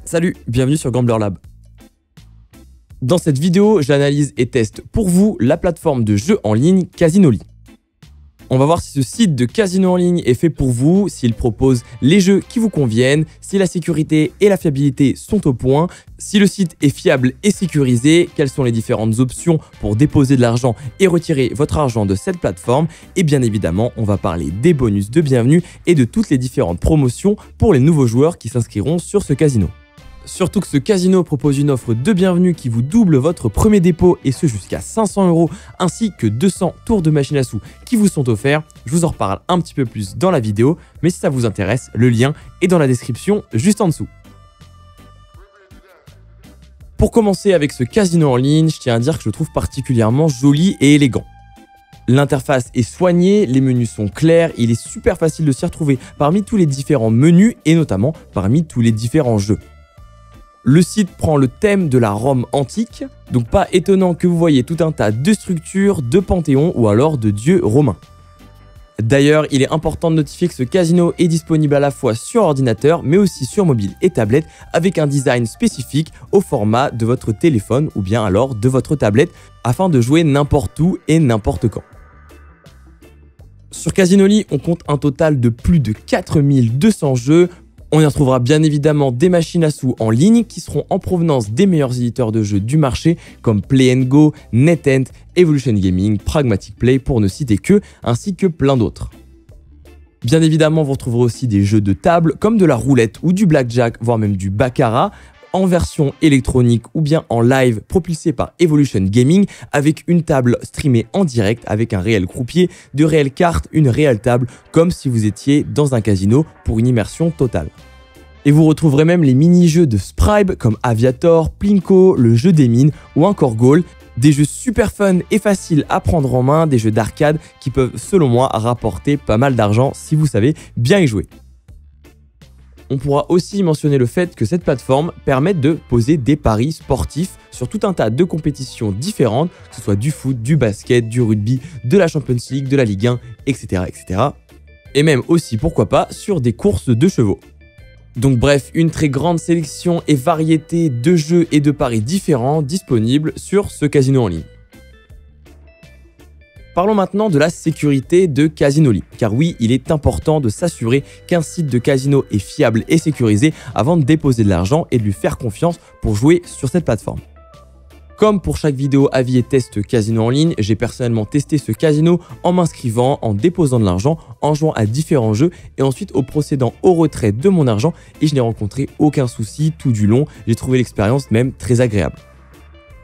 Salut, bienvenue sur Gambler Lab. Dans cette vidéo, j'analyse et teste pour vous la plateforme de jeux en ligne Casinoly. On va voir si ce site de casino en ligne est fait pour vous, s'il propose les jeux qui vous conviennent, si la sécurité et la fiabilité sont au point, si le site est fiable et sécurisé, quelles sont les différentes options pour déposer de l'argent et retirer votre argent de cette plateforme, et bien évidemment, on va parler des bonus de bienvenue et de toutes les différentes promotions pour les nouveaux joueurs qui s'inscriront sur ce casino. Surtout que ce casino propose une offre de bienvenue qui vous double votre premier dépôt et ce jusqu'à 500 €, ainsi que 200 tours de machine à sous qui vous sont offerts. Je vous en reparle un petit peu plus dans la vidéo, mais si ça vous intéresse, le lien est dans la description juste en dessous. Pour commencer avec ce casino en ligne, je tiens à dire que je le trouve particulièrement joli et élégant. L'interface est soignée, les menus sont clairs, il est super facile de s'y retrouver parmi tous les différents menus et notamment parmi tous les différents jeux. Le site prend le thème de la Rome antique, donc pas étonnant que vous voyez tout un tas de structures, de panthéons ou alors de dieux romains. D'ailleurs, il est important de notifier que ce casino est disponible à la fois sur ordinateur mais aussi sur mobile et tablette avec un design spécifique au format de votre téléphone ou bien alors de votre tablette afin de jouer n'importe où et n'importe quand. Sur Casinoly, on compte un total de plus de 4200 jeux. On y retrouvera bien évidemment des machines à sous en ligne qui seront en provenance des meilleurs éditeurs de jeux du marché comme Play & Go, NetEnt, Evolution Gaming, Pragmatic Play pour ne citer que, ainsi que plein d'autres. Bien évidemment, vous retrouverez aussi des jeux de table comme de la roulette ou du blackjack, voire même du baccarat, en version électronique ou bien en live propulsé par Evolution Gaming avec une table streamée en direct avec un réel croupier, de réelles cartes, une réelle table comme si vous étiez dans un casino pour une immersion totale. Et vous retrouverez même les mini-jeux de Spribe comme Aviator, Plinko, le jeu des mines ou encore Goal, des jeux super fun et faciles à prendre en main, des jeux d'arcade qui peuvent selon moi rapporter pas mal d'argent si vous savez bien y jouer. On pourra aussi mentionner le fait que cette plateforme permet de poser des paris sportifs sur tout un tas de compétitions différentes, que ce soit du foot, du basket, du rugby, de la Champions League, de la Ligue 1, etc. Et même aussi, pourquoi pas, sur des courses de chevaux. Donc bref, une très grande sélection et variété de jeux et de paris différents disponibles sur ce casino en ligne. Parlons maintenant de la sécurité de Casinoly, car oui, il est important de s'assurer qu'un site de casino est fiable et sécurisé avant de déposer de l'argent et de lui faire confiance pour jouer sur cette plateforme. Comme pour chaque vidéo avis et test casino en ligne, j'ai personnellement testé ce casino en m'inscrivant, en déposant de l'argent, en jouant à différents jeux et ensuite au procédant au retrait de mon argent et je n'ai rencontré aucun souci tout du long, j'ai trouvé l'expérience même très agréable.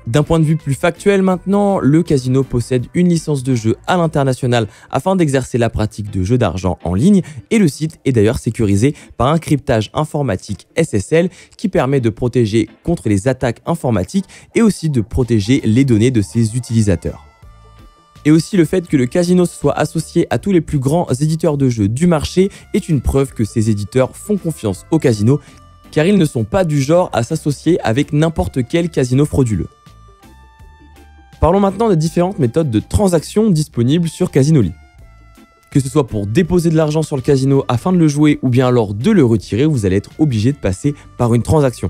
D'un point de vue plus factuel maintenant, le casino possède une licence de jeu à l'international afin d'exercer la pratique de jeux d'argent en ligne et le site est d'ailleurs sécurisé par un cryptage informatique SSL qui permet de protéger contre les attaques informatiques et aussi de protéger les données de ses utilisateurs. Et aussi le fait que le casino soit associé à tous les plus grands éditeurs de jeux du marché est une preuve que ces éditeurs font confiance au casino car ils ne sont pas du genre à s'associer avec n'importe quel casino frauduleux. Parlons maintenant des différentes méthodes de transaction disponibles sur Casinoly. Que ce soit pour déposer de l'argent sur le casino afin de le jouer ou bien alors de le retirer, vous allez être obligé de passer par une transaction.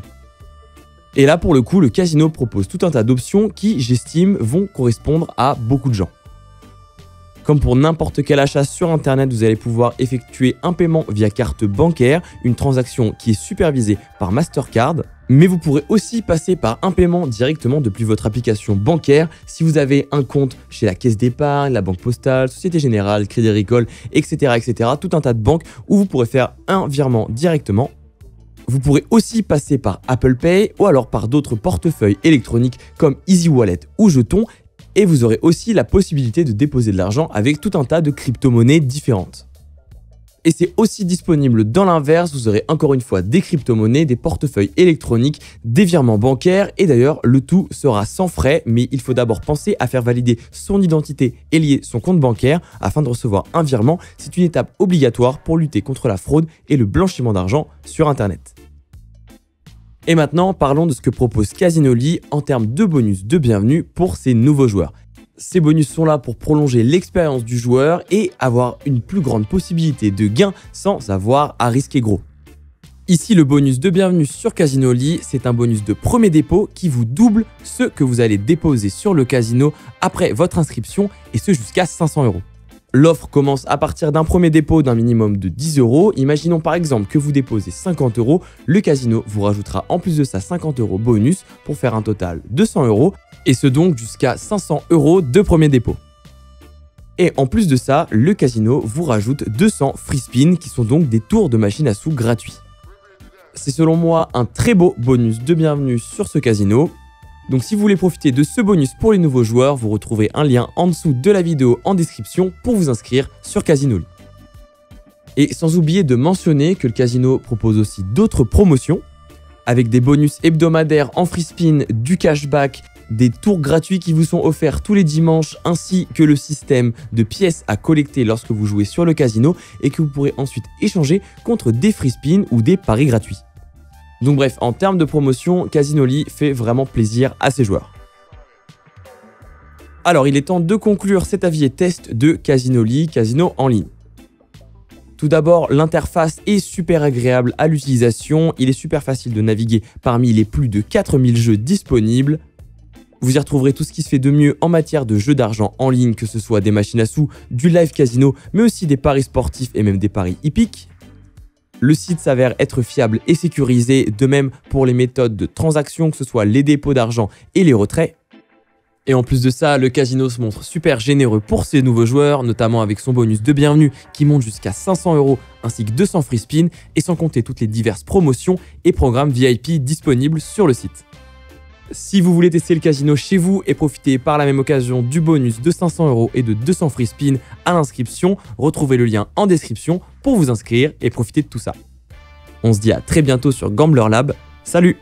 Et là pour le coup, le casino propose tout un tas d'options qui, j'estime, vont correspondre à beaucoup de gens. Comme pour n'importe quel achat sur internet, vous allez pouvoir effectuer un paiement via carte bancaire, une transaction qui est supervisée par Mastercard, mais vous pourrez aussi passer par un paiement directement depuis votre application bancaire si vous avez un compte chez la Caisse d'épargne, la Banque Postale, Société Générale, Crédit Agricole, etc., tout un tas de banques où vous pourrez faire un virement directement. Vous pourrez aussi passer par Apple Pay ou alors par d'autres portefeuilles électroniques comme Easy Wallet ou Jetons. Et vous aurez aussi la possibilité de déposer de l'argent avec tout un tas de crypto-monnaies différentes. Et c'est aussi disponible dans l'inverse, vous aurez encore une fois des crypto-monnaies, des portefeuilles électroniques, des virements bancaires et d'ailleurs le tout sera sans frais mais il faut d'abord penser à faire valider son identité et lier son compte bancaire afin de recevoir un virement. C'est une étape obligatoire pour lutter contre la fraude et le blanchiment d'argent sur internet. Et maintenant, parlons de ce que propose Casinoly en termes de bonus de bienvenue pour ces nouveaux joueurs. Ces bonus sont là pour prolonger l'expérience du joueur et avoir une plus grande possibilité de gain sans avoir à risquer gros. Ici, le bonus de bienvenue sur Casinoli, c'est un bonus de premier dépôt qui vous double ce que vous allez déposer sur le casino après votre inscription et ce jusqu'à 500 €. L'offre commence à partir d'un premier dépôt d'un minimum de 10 €. Imaginons par exemple que vous déposez 50 €, le casino vous rajoutera en plus de ça 50 € bonus pour faire un total de 100 € et ce donc jusqu'à 500 € de premier dépôt. Et en plus de ça, le casino vous rajoute 200 free spins qui sont donc des tours de machine à sous gratuits. C'est selon moi un très beau bonus de bienvenue sur ce casino. Donc si vous voulez profiter de ce bonus pour les nouveaux joueurs, vous retrouverez un lien en dessous de la vidéo en description pour vous inscrire sur Casinoli. Et sans oublier de mentionner que le casino propose aussi d'autres promotions avec des bonus hebdomadaires en free spin, du cashback, des tours gratuits qui vous sont offerts tous les dimanches ainsi que le système de pièces à collecter lorsque vous jouez sur le casino et que vous pourrez ensuite échanger contre des free spins ou des paris gratuits. Donc bref, en termes de promotion, Casinoli fait vraiment plaisir à ses joueurs. Alors, il est temps de conclure cet avis et test de Casinoli, casino en ligne. Tout d'abord, l'interface est super agréable à l'utilisation, il est super facile de naviguer parmi les plus de 4000 jeux disponibles. Vous y retrouverez tout ce qui se fait de mieux en matière de jeux d'argent en ligne, que ce soit des machines à sous, du live casino, mais aussi des paris sportifs et même des paris hippiques. Le site s'avère être fiable et sécurisé, de même pour les méthodes de transaction, que ce soit les dépôts d'argent et les retraits. Et en plus de ça, le casino se montre super généreux pour ses nouveaux joueurs, notamment avec son bonus de bienvenue qui monte jusqu'à 500 € ainsi que 200 free spins, et sans compter toutes les diverses promotions et programmes VIP disponibles sur le site. Si vous voulez tester le casino chez vous et profiter par la même occasion du bonus de 500 € et de 200 free spins à l'inscription, retrouvez le lien en description pour vous inscrire et profiter de tout ça. On se dit à très bientôt sur Gambler Lab. Salut!